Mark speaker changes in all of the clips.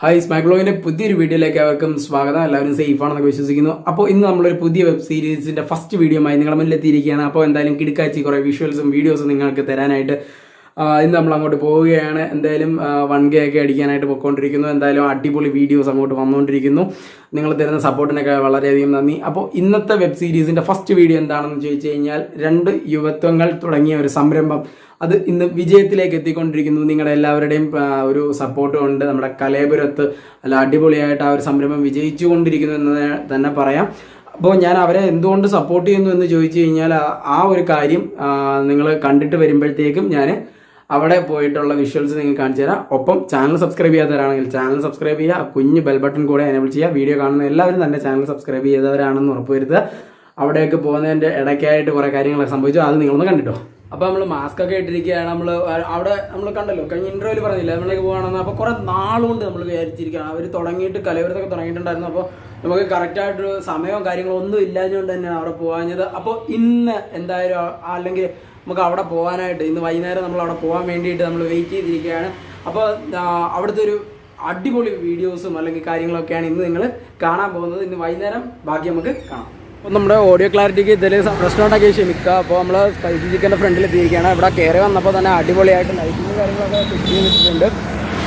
Speaker 1: Hi സ്മാക് വ്ലോഗിന്റെ പുതിയൊരു വീഡിയോയിലേക്ക് അവർക്കും സ്വാഗതം. എല്ലാവരും സേഫ് ആണെന്നൊക്കെ വിശ്വസിക്കുന്നു. അപ്പോൾ ഇന്ന് നമ്മളൊരു പുതിയ വെബ് സീരീസിന്റെ ഫസ്റ്റ് വീഡിയോയുമായി നിങ്ങളുടെ മുന്നിലെത്തിയിരിക്കുകയാണ്. അപ്പോൾ എന്തായാലും കിടക്കാച്ചി കുറേ വിഷ്വൽസും വീഡിയോസും നിങ്ങൾക്ക് തരാനായിട്ട് ഇന്ന് നമ്മൾ അങ്ങോട്ട് പോവുകയാണ്. എന്തായാലും 1K ഒക്കെ അടിക്കാനായിട്ട് പോയിക്കൊണ്ടിരിക്കുന്നു. എന്തായാലും അടിപൊളി വീഡിയോസ് അങ്ങോട്ട് വന്നുകൊണ്ടിരിക്കുന്നു. നിങ്ങൾ തരുന്ന സപ്പോർട്ടിനൊക്കെ വളരെയധികം നന്ദി. അപ്പോൾ ഇന്നത്തെ വെബ് സീരീസിന്റെ ഫസ്റ്റ് വീഡിയോ എന്താണെന്ന് ചോദിച്ചു കഴിഞ്ഞാൽ 2 യുവത്വങ്ങൾ തുടങ്ങിയ ഒരു സംരംഭം അത് ഇന്ന് വിജയത്തിലേക്ക് എത്തിക്കൊണ്ടിരിക്കുന്നു. നിങ്ങളുടെ എല്ലാവരുടെയും ഒരു സപ്പോർട്ടും ഉണ്ട്. നമ്മുടെ കലയപുരത്ത് അല്ല അടിപൊളിയായിട്ട് ആ ഒരു സംരംഭം വിജയിച്ചു കൊണ്ടിരിക്കുന്നു എന്ന് തന്നെ പറയാം. അപ്പോൾ ഞാൻ അവരെ എന്തുകൊണ്ട് സപ്പോർട്ട് ചെയ്യുന്നു എന്ന് ചോദിച്ചു കഴിഞ്ഞാൽ ആ ഒരു കാര്യം നിങ്ങൾ കണ്ടിട്ട് വരുമ്പോഴത്തേക്കും ഞാൻ അവിടെ പോയിട്ടുള്ള വിഷ്വൽസ് നിങ്ങൾക്ക് കാണിച്ചു തരാം. ഒപ്പം ചാനൽ സബ്സ്ക്രൈബ് ചെയ്യാത്തവരാണെങ്കിൽ ചാനൽ സബ്സ്ക്രൈബ് ചെയ്യുക, കുഞ്ഞ് ബെൽ ബട്ടൺ കൂടെ എനേബിൾ ചെയ്യുക. വീഡിയോ കാണുന്ന എല്ലാവരും തന്നെ ചാനൽ സബ്സ്ക്രൈബ് ചെയ്തവരാണെന്ന് ഉറപ്പുവരുത്തുക. അവിടെയൊക്കെ പോകുന്നതിൻ്റെ ഇടയ്ക്കായിട്ട് കുറേ കാര്യങ്ങളൊക്കെ സംഭവിച്ചു, അത് നിങ്ങളൊന്ന് കണ്ടിട്ടോ. അപ്പോൾ നമ്മൾ മാസ്ക് ഒക്കെ ഇട്ടിരിക്കുകയാണ്. നമ്മൾ കണ്ടല്ലോ, കഴിഞ്ഞ ഇൻ്റർവ്യൂവിൽ പറഞ്ഞില്ല നമ്മളിലേക്ക് പോകുകയാണെന്ന്. അപ്പോൾ കുറേ നാളുകൊണ്ട് നമ്മൾ വിചാരിച്ചിരിക്കുകയാണ്. അവർ തുടങ്ങിയിട്ട് കലയപുരത്തൊക്കെ തുടങ്ങിയിട്ടുണ്ടായിരുന്നു. അപ്പോൾ നമുക്ക് കറക്റ്റായിട്ടൊരു സമയവും കാര്യങ്ങളും ഒന്നും ഇല്ലാഞ്ഞുകൊണ്ട് തന്നെയാണ് അവിടെ പോകാഞ്ഞത്. അപ്പോൾ ഇന്ന് എന്തായാലും അല്ലെങ്കിൽ നമുക്ക് അവിടെ പോകാനായിട്ട് ഇന്ന് വൈകുന്നേരം നമ്മൾ അവിടെ പോകാൻ വേണ്ടിയിട്ട് നമ്മൾ വെയിറ്റ് ചെയ്തിരിക്കുകയാണ്. അപ്പോൾ അവിടുത്തെ ഒരു അടിപൊളി വീഡിയോസും അല്ലെങ്കിൽ കാര്യങ്ങളൊക്കെയാണ് ഇന്ന് നിങ്ങൾ കാണാൻ പോകുന്നത്. ഇന്ന് വൈകുന്നേരം ബാക്കി നമുക്ക് കാണാം. അപ്പോൾ നമ്മുടെ ഓഡിയോ ക്ലാരിറ്റിക്ക് ഇതിൽ റെസ്റ്റോറൻറ്റൊക്കെ ക്ഷമിക്കുക. അപ്പോൾ നമ്മൾ സ്പൈസി ചിക്കൻ്റെ ഫ്രണ്ടിൽ എത്തിയിരിക്കുകയാണ്. ഇവിടെ കയറി വന്നപ്പോൾ തന്നെ അടിപൊളിയായിട്ട് ലൈറ്റിങ് കാര്യങ്ങളൊക്കെ ഫിക്സ് ചെയ്തിട്ടുണ്ട്.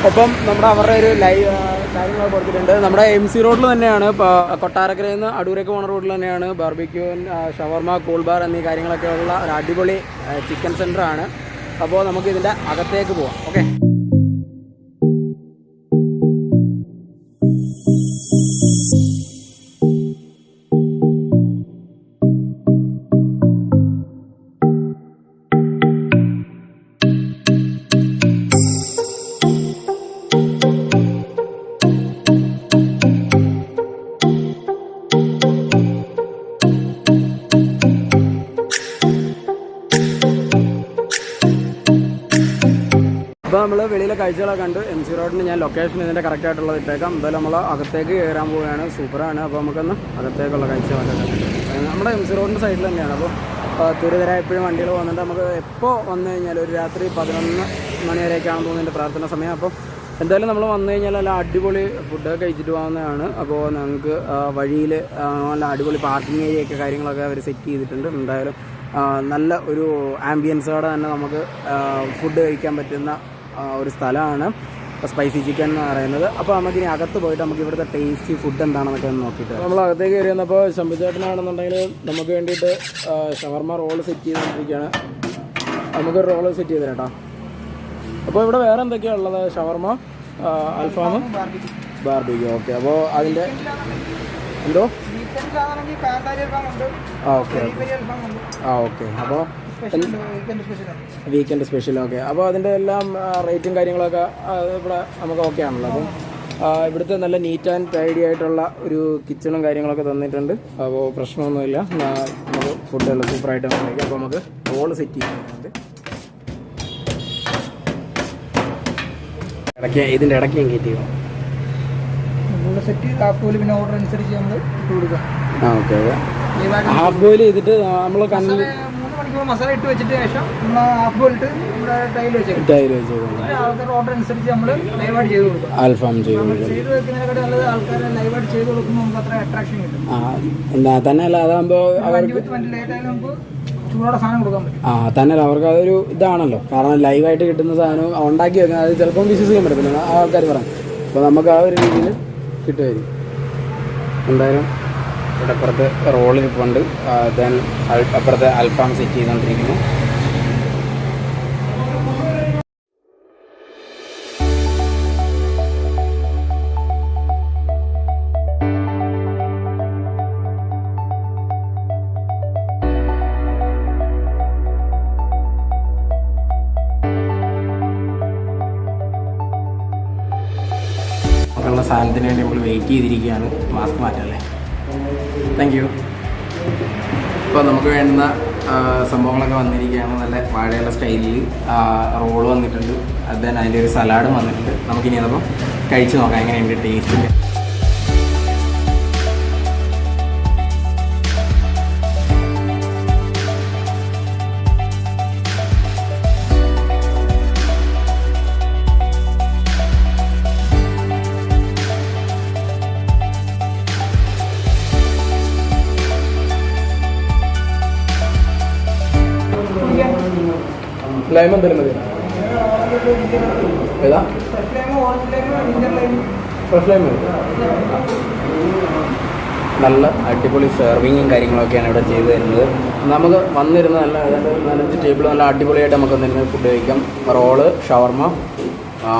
Speaker 1: ഒപ്പം നമ്മുടെ അവരുടെ ഒരു ലൈവ് കാര്യങ്ങളൊക്കെ കൊടുത്തിട്ടുണ്ട്. നമ്മുടെ MC റോഡിൽ തന്നെയാണ്, കൊട്ടാരക്കരയിൽ നിന്ന് അടൂരേക്ക് പോകുന്ന റോഡിൽ തന്നെയാണ് ബാർബിക്യൂ, ഷവർമ, കൂൾ ബാർ എന്നീ കാര്യങ്ങളൊക്കെ ഉള്ള ഒരു അടിപൊളി ചിക്കൻ സെൻ്ററാണ്. അപ്പോൾ നമുക്ക് ഇതിൻ്റെ അകത്തേക്ക് പോവാം. ഓക്കെ, അപ്പോൾ നമ്മൾ വെളിയിലെ കാഴ്ചകളൊക്കെ കണ്ട് MC റോഡിന് ഞാൻ ലൊക്കേഷൻ ഇതിൻ്റെ കറക്റ്റായിട്ടുള്ളത് ഇട്ടേക്കാം. എന്തായാലും നമ്മൾ അകത്തേക്ക് കയറാൻ പോവുകയാണ്. സൂപ്പറാണ്. അപ്പോൾ നമുക്കൊന്ന് അകത്തേക്കുള്ള കാഴ്ചകളൊക്കെ കണ്ടിട്ട് നമ്മുടെ MC റോഡിൻ്റെ സൈഡിൽ തന്നെയാണ്. അപ്പോൾ തുരിതര എപ്പോഴും വണ്ടികൾ പോകുന്നുണ്ട്. നമുക്ക് എപ്പോൾ വന്നു കഴിഞ്ഞാൽ ഒരു രാത്രി 11 മണി വരെയൊക്കെയാണെന്ന് തോന്നുന്നു എൻ്റെ പ്രാർത്ഥന സമയം. അപ്പോൾ എന്തായാലും നമ്മൾ വന്നു കഴിഞ്ഞാൽ നല്ല അടിപൊളി ഫുഡൊക്കെ കഴിച്ചിട്ട് പോകുന്നതാണ്. അപ്പോൾ നമുക്ക് വഴിയിൽ നല്ല അടിപൊളി പാർക്കിംഗ് ഏരിയയൊക്കെ കാര്യങ്ങളൊക്കെ അവർ സെറ്റ് ചെയ്തിട്ടുണ്ട്. എന്തായാലും നല്ല ഒരു ആംബിയൻസോടെ തന്നെ നമുക്ക് ഫുഡ് കഴിക്കാൻ പറ്റുന്ന ഒരു സ്ഥലമാണ് സ്പൈസി ചിക്കൻ എന്ന് പറയുന്നത്. അപ്പോൾ നമുക്കിനി അകത്ത് പോയിട്ട് നമുക്ക് ഇവിടുത്തെ ടേസ്റ്റി ഫുഡ് എന്താണെന്നൊക്കെ ഒന്ന് നോക്കിയിട്ട് നമ്മൾ അകത്തേക്ക് കയറി വന്നപ്പോൾ ശംഭുചേട്ടനാണെന്നുണ്ടെങ്കിൽ നമുക്ക് വേണ്ടിയിട്ട് ഷവർമ റോള് സെറ്റ് ചെയ്തുകൊണ്ടിരിക്കുകയാണ്. നമുക്കൊരു റോള് സെറ്റ് ചെയ്ത് തരാം. അപ്പോൾ ഇവിടെ വേറെ എന്തൊക്കെയാണ് ഉള്ളത്? ഷവർമ, അൽഫാം, ബാർബിക്യൂ. ഓക്കെ, അപ്പോൾ അതിൻ്റെ എന്തോ ഓക്കെ അപ്പോൾ വീക്കെൻഡ് സ്പെഷ്യൽ. ഓക്കെ, അപ്പോൾ അതിൻ്റെ എല്ലാം റേറ്റും കാര്യങ്ങളൊക്കെ ഇവിടെ നമുക്ക് ഓക്കെ ആണല്ലോ. അപ്പം ഇവിടുത്തെ നല്ല നീറ്റ് ആൻഡ് ടൈഡി ആയിട്ടുള്ള ഒരു കിച്ചണും കാര്യങ്ങളൊക്കെ തന്നിട്ടുണ്ട്. അപ്പോൾ പ്രശ്നമൊന്നുമില്ല. നമുക്ക് ഫുഡെല്ലാം സൂപ്പറായിട്ട് കഴിക്കാം. അപ്പോൾ നമുക്ക് റോള് സെറ്റ് ചെയ്യുന്നുണ്ട്. ഇതിൻ്റെ ഇടയ്ക്ക് ഞാൻ കയറ്റി സെറ്റ് ഹാഫ് ബോയിൽ, പിന്നെ ഓർഡർ അനുസരിച്ച് നമ്മൾ ഇട്ട് കൊടുക്കാം. ഓക്കെ, ഹാഫ് ബോയിൽ ചെയ്തിട്ട് നമ്മൾ കണ്ണിൽ 3 മണിക്കൂർ മസാല ഇട്ട് വെച്ചിട്ട് ശേഷം നമ്മൾ ഹാഫ് ബോയിൽ ഇട്ട് നമ്മുടെ ടൈൽ വെച്ചേക്കും. ആൾക്കാർ ഓർഡർ അനുസരിച്ച് നമ്മൾ ലൈവായിട്ട് ചെയ്ത് കൊടുക്കും. അൽഫാം ചെയ്ത് വെക്കുന്നതിനെക്കാട്ടി നല്ലത് ആൾക്കാരെ ലൈവായിട്ട് ചെയ്ത് കൊടുക്കുമ്പോൾ നമുക്ക് അത്ര അട്രാക്ഷൻ കിട്ടും. തന്നെയല്ല, അതാകുമ്പോൾ അവർക്ക് ലേറ്റ് ആയാലും നമുക്ക് ചൂടോടെ സാധനം കൊടുക്കാൻ പറ്റും. തന്നെയല്ല, അവർക്ക് അതൊരു ഇതാണല്ലോ. കാരണം ലൈവായിട്ട് കിട്ടുന്ന സാധനം ഉണ്ടാക്കി വെക്കുന്നത് അത് ചിലപ്പം വിശ്വസിക്കാൻ പറ്റത്തില്ല ആൾക്കാർ പറയാം. അപ്പോൾ നമുക്ക് ആ ഒരു രീതിയിൽ കിട്ടുമായിരിക്കും. എന്തായാലും ഇവിടെ അപ്പുറത്ത് റോളിൽ പോണ്ട്, ദെൻ അപ്പുറത്ത് അൽഫാം സെറ്റ് ചെയ്തുകൊണ്ടിരിക്കുന്നു. ഉള്ള സാധനത്തിന് വേണ്ടി നമ്മൾ വെയിറ്റ് ചെയ്തിരിക്കുകയാണ്. മാസ്ക് മാറ്റല്ലേ. Thank you. ഇപ്പോൾ നമുക്ക് വേണ്ടുന്ന സംഭവങ്ങളൊക്കെ വന്നിരിക്കുകയാണ്. നല്ല വാഴയുള്ള സ്റ്റൈലിൽ റോള് വന്നിട്ടുണ്ട്. then അതിൻ്റെ ഒരു സലാഡും വന്നിട്ടുണ്ട്. നമുക്കിനി അതപ്പോൾ കഴിച്ച് നോക്കാം എങ്ങനെയുണ്ട് ടേസ്റ്റ്. ലൈം എന്തായാലും മതി. ഏതാ ഫ്രഷ് ലൈം മതി. നല്ല അടിപൊളി സെർവിങ്ങും കാര്യങ്ങളൊക്കെയാണ് ഇവിടെ ചെയ്തു തരുന്നത്. നമുക്ക് വന്നിരുന്ന നല്ല 4-5 ടേബിൾ നല്ല അടിപൊളിയായിട്ട് നമുക്ക് എന്തെങ്കിലും ഫുഡ് കഴിക്കാം. റോള്, ഷവർമ,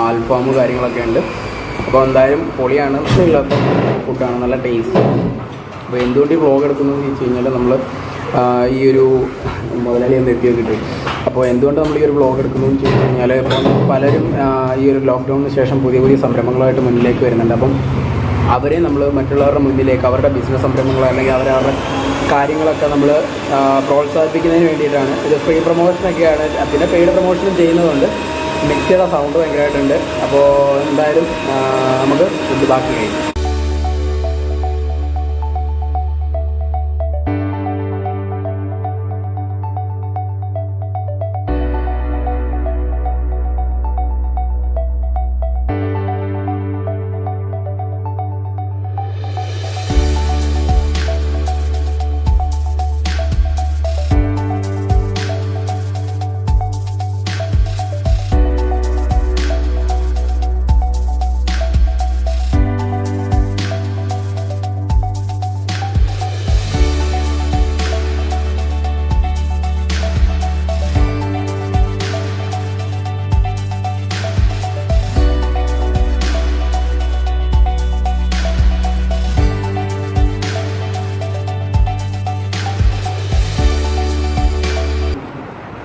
Speaker 1: അൽഫാമ് കാര്യങ്ങളൊക്കെ ഉണ്ട്. അപ്പോൾ എന്തായാലും പൊളിയാണ്, ഇല്ലാത്ത ഫുഡാണ്, നല്ല ടേസ്റ്റ്. അപ്പോൾ എന്തുകൊണ്ട് ഈ വ്ളോഗ് എടുക്കുന്നതെന്ന് ചോദിച്ചു കഴിഞ്ഞാൽ നമ്മൾ ഈ ഒരു മുതലാളി ഒന്ന് എത്തി നോക്കിയിട്ട്. അപ്പോൾ എന്തുകൊണ്ട് നമ്മൾ ഈ ഒരു വ്ളോഗ് എടുക്കുന്നതെന്ന് ചോദിച്ചു കഴിഞ്ഞാൽ ഇപ്പം പലരും ഈ ഒരു ലോക്ക്ഡൗണിന് ശേഷം പുതിയ പുതിയ സംരംഭങ്ങളായിട്ട് മുന്നിലേക്ക് വരുന്നുണ്ട്. അപ്പം അവരെ നമ്മൾ മറ്റുള്ളവരുടെ മുന്നിലേക്ക് അവരുടെ ബിസിനസ് സംരംഭങ്ങളോ അല്ലെങ്കിൽ അവരവരുടെ കാര്യങ്ങളൊക്കെ നമ്മൾ പ്രോത്സാഹിപ്പിക്കുന്നതിന് വേണ്ടിയിട്ടാണ്. ഇത് ഫ്രീ പ്രൊമോഷനൊക്കെയാണ്, പിന്നെ പെയ്ഡ് പ്രൊമോഷനും ചെയ്യുന്നതുകൊണ്ട് മിക്സിയുടെ സൗണ്ട് ഭയങ്കരമായിട്ടുണ്ട്. അപ്പോൾ എന്തായാലും നമുക്ക് ഫുഡ് ബാക്കി കഴിയും.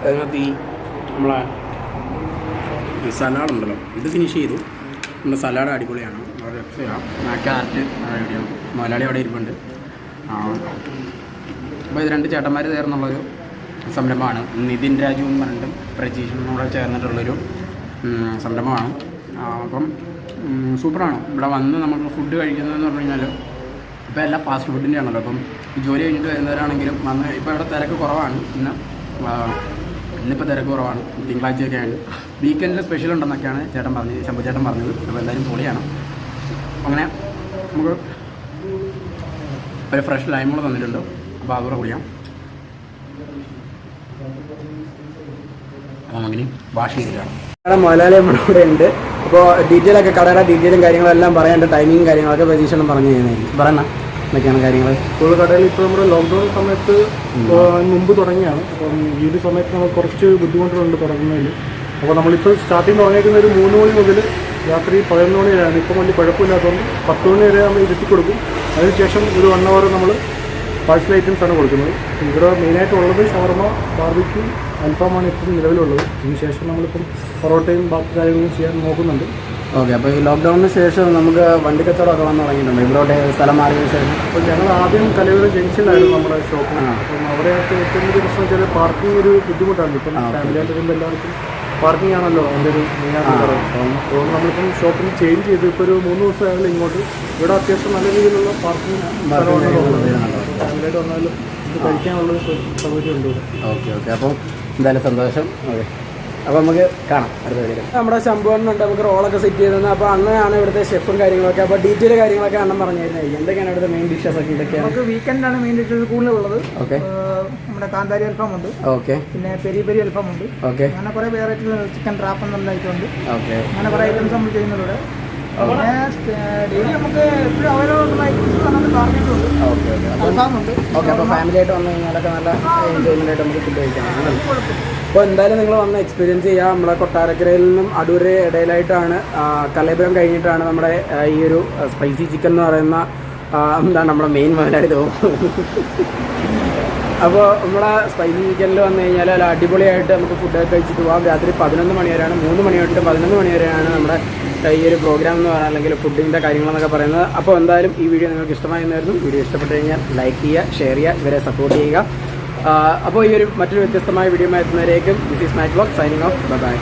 Speaker 1: അതിനകത്ത് ഈ നമ്മളെ സലാഡുണ്ടല്ലോ, ഇത് ഫിനിഷ് ചെയ്തു. നമ്മുടെ സലാഡ് അടിപൊളിയാണ്, വളരെ രക്ഷയിലാണ്. ക്യാരറ്റ് റെഡിയാണ്, മലയാളി അവിടെ ഇരിപ്പുണ്ട്. അപ്പോൾ ഇത് 2 ചേട്ടന്മാർ ചേർന്നുള്ളൊരു സംരംഭമാണ്. നിതിൻ രാജു എന്ന് പറഞ്ഞിട്ട് പ്രജീഷനും കൂടെ ചേർന്നിട്ടുള്ളൊരു സംരംഭമാണ്. അപ്പം സൂപ്പറാണ്. ഇവിടെ വന്ന് നമുക്ക് ഫുഡ് കഴിക്കുന്നതെന്ന് പറഞ്ഞു കഴിഞ്ഞാൽ ഇപ്പോൾ എല്ലാം ഫാസ്റ്റ് ഫുഡിൻ്റെ ആണല്ലോ. അപ്പം ജോലി കഴിഞ്ഞിട്ട് വരുന്നവരാണെങ്കിലും വന്ന് ഇപ്പോൾ ഇവിടെ തിരക്ക് കുറവാണ്. ഇന്നിപ്പോൾ തിരക്ക് കുറവാണ്, തിങ്കളാഴ്ചയൊക്കെ ആണ്. വീക്കെൻഡിൽ സ്പെഷ്യൽ ഉണ്ടെന്നൊക്കെയാണ് ശംഭു ചേട്ടൻ പറഞ്ഞത്. അപ്പോൾ എന്തായാലും പൊളിയാണ്. അങ്ങനെ നമുക്ക് ഒരു ഫ്രഷ് ലൈം കൂടെ തന്നിട്ടുണ്ട്, അപ്പോൾ അതുകൂടെ കുടിക്കാം. അപ്പോൾ നമുക്കിനി വാഷ് ചെയ്തിട്ടാണ്. കട മുതലാളി നമ്മുടെ കൂടെ ഉണ്ട്. അപ്പോൾ ഡീറ്റെയിലൊക്കെ കടയുടെ ഡീറ്റെയിലും കാര്യങ്ങളെല്ലാം പറയാൻ്റെ ടൈമിങ്ങും കാര്യങ്ങളൊക്കെ പ്രതീക്ഷണം പറഞ്ഞു തരുന്നതായിരിക്കും. പറയണ എന്തൊക്കെയാണ് കാര്യങ്ങൾ? ഇപ്പോൾ കടയിൽ ഇപ്പോൾ നമ്മുടെ ലോക്ക്ഡൗൺ സമയത്ത് മുമ്പ് തുടങ്ങിയാണ്. അപ്പം ഈ ഒരു സമയത്ത് നമുക്ക് കുറച്ച് ബുദ്ധിമുട്ടുകളുണ്ട് തുടങ്ങുന്നതിൽ. അപ്പോൾ നമ്മളിപ്പോൾ സ്റ്റാർട്ടിങ് തുടങ്ങിയിരിക്കുന്ന ഒരു 3 മണി മുതൽ രാത്രി 11 മണി വരെയാണ്. ഇപ്പം വലിയ കുഴപ്പമില്ലാത്തതുകൊണ്ട് 10 മണി വരെ നമ്മൾ ഇരുത്തി കൊടുക്കും. അതിനുശേഷം ഒരു 1 അവർ നമ്മൾ പാഴ്സൽ ഐറ്റംസാണ് കൊടുക്കുന്നത്. ഇവിടെ മെയിനായിട്ടുള്ളത് ഷവർമ, ബാർബിക്യൂ, അൽഫാമാണ് ഇപ്പം നിലവിലുള്ളത്. ഇതിനുശേഷം നമ്മളിപ്പം പൊറോട്ടയും ബാക്കി കാര്യങ്ങളും ചെയ്യാൻ നോക്കുന്നുണ്ട്. ഓക്കെ. അപ്പോൾ ഈ ലോക്ക്ഡൗണിന് ശേഷം നമുക്ക് വണ്ടി കച്ചവടമൊക്കെ വന്ന് തുടങ്ങിയിട്ടുണ്ട് ഇവിടോട്ട് സ്ഥലം മാറിയതിന് ശേഷം? അപ്പോൾ ഞങ്ങൾ ആദ്യം കലയപുരം ജംഗ്ഷനിലായിരുന്നു നമ്മുടെ ഷോപ്പ്. അപ്പം അവിടെയൊക്കെ ഏറ്റവും വലിയ പ്രശ്നം വെച്ചാൽ പാർക്കിംഗ് ഒരു ബുദ്ധിമുട്ടാണ്. ഇപ്പം ഫാമിലിയായിട്ട് വരുമ്പോൾ എല്ലാവർക്കും പാർക്കിംഗ് ആണല്ലോ എൻ്റെ ഒരു മെയിനായിട്ട് പറയുന്നത്. അപ്പോൾ നമ്മളിപ്പം ഷോപ്പിൽ ചേഞ്ച് ചെയ്ത് ഇപ്പോൾ ഒരു 3 ദിവസമായാലും ഇങ്ങോട്ട് ഇവിടെ അത്യാവശ്യം നല്ല രീതിയിലുള്ള പാർക്കിംഗ് ഫാമിലിയായിട്ട് വന്നാലും കഴിക്കാനുള്ളൊരു സൗകര്യം ഉണ്ട്. Okay okay. അപ്പോൾ എന്തായാലും സന്തോഷം. ഓക്കെ, അപ്പോൾ നമുക്ക് കാണാം അടുത്ത വീഡിയോ. നമ്മുടെ ശംഭുവണ്ണുണ്ട്, നമുക്ക് റോളൊക്കെ സെറ്റ് ചെയ്തത്. അപ്പോൾ അണ്ണനാണ് ഇവിടുത്തെ ഷെഫും കാര്യങ്ങളൊക്കെ. അപ്പോൾ ഡീറ്റെയിൽ കാര്യങ്ങളൊക്കെ അണ്ണൻ പറഞ്ഞിരുന്നായിരിക്കും. എന്തൊക്കെയാണ് ഇവിടുത്തെ മെയിൻ ഡിഷസ് ഒക്കെ? ഇതൊക്കെയാണ് നമുക്ക് വീക്കെൻഡാണ് മെയിൻ ഡിഷസ് കൂടുതലുള്ളത്. ഓക്കെ. നമ്മുടെ കാന്താരി അൽഫാം ഉണ്ട്. ഓക്കെ. പിന്നെ പെരി പെരി അൽഫാം ഉണ്ട്. ഓക്കെ. അങ്ങനെ കുറേ വെറൈറ്റി ചിക്കൻ റാപ്പ് എന്നുള്ള ഐറ്റം ഉണ്ട്. ഓക്കെ. അങ്ങനെ കുറേ ഐറ്റംസ് നമ്മൾ ചെയ്യുന്നുണ്ട്. പിന്നെ ഡെയിലി നമുക്ക് എപ്പോഴും അവൈലബിൾ ഐറ്റംസ് നമ്മൾ പറഞ്ഞിട്ടുണ്ട്. Okay okay. അൽഫാമുണ്ട്. ഓക്കെ. അപ്പോൾ ഫാമിലി ആയിട്ട് വന്നു കഴിഞ്ഞാലൊക്കെ നല്ല എൻജോയ്മെൻ്റ് ആയിട്ട് നമുക്ക് ഫുഡ് കഴിക്കാം. അപ്പോൾ എന്തായാലും നിങ്ങൾ വന്ന് എക്സ്പീരിയൻസ് ചെയ്യുക. നമ്മുടെ കൊട്ടാരക്കരയിൽ നിന്നും അടൂർ ഇടയിലായിട്ടാണ്, കലയപുരം കഴിഞ്ഞിട്ടാണ് നമ്മുടെ ഈ ഒരു സ്പൈസി ചിക്കൻ എന്ന് പറയുന്ന എന്താണ് നമ്മുടെ മെയിൻ മുതലാളി തോന്നുന്നത്. അപ്പോൾ നമ്മുടെ സ്പൈസി ചിക്കനിൽ വന്നു കഴിഞ്ഞാൽ അല്ല അടിപൊളിയായിട്ട് നമുക്ക് ഫുഡൊക്കെ കഴിച്ചിട്ട് പോകാം. രാത്രി 11 മണി വരെയാണ്, 3 മണി തൊട്ട് 11 മണി വരെയാണ് നമ്മുടെ ഈ ഒരു പ്രോഗ്രാം എന്ന് പറയുന്നത്, അല്ലെങ്കിൽ ഫുഡിൻ്റെ കാര്യങ്ങളെന്നൊക്കെ പറയുന്നത്. അപ്പോൾ എന്തായാലും ഈ വീഡിയോ നിങ്ങൾക്ക് ഇഷ്ടമായിരുന്നായിരുന്നു. വീഡിയോ ഇഷ്ടപ്പെട്ട് കഴിഞ്ഞാൽ ലൈക്ക് ചെയ്യുക, ഷെയർ ചെയ്യുക, ഇവരെ സപ്പോർട്ട് ചെയ്യുക. അപ്പോൾ ഈ ഒരു മറ്റൊരു വ്യത്യസ്തമായ വീഡിയോ എത്തുന്നവരേക്കും this is smack vlog signing off. By.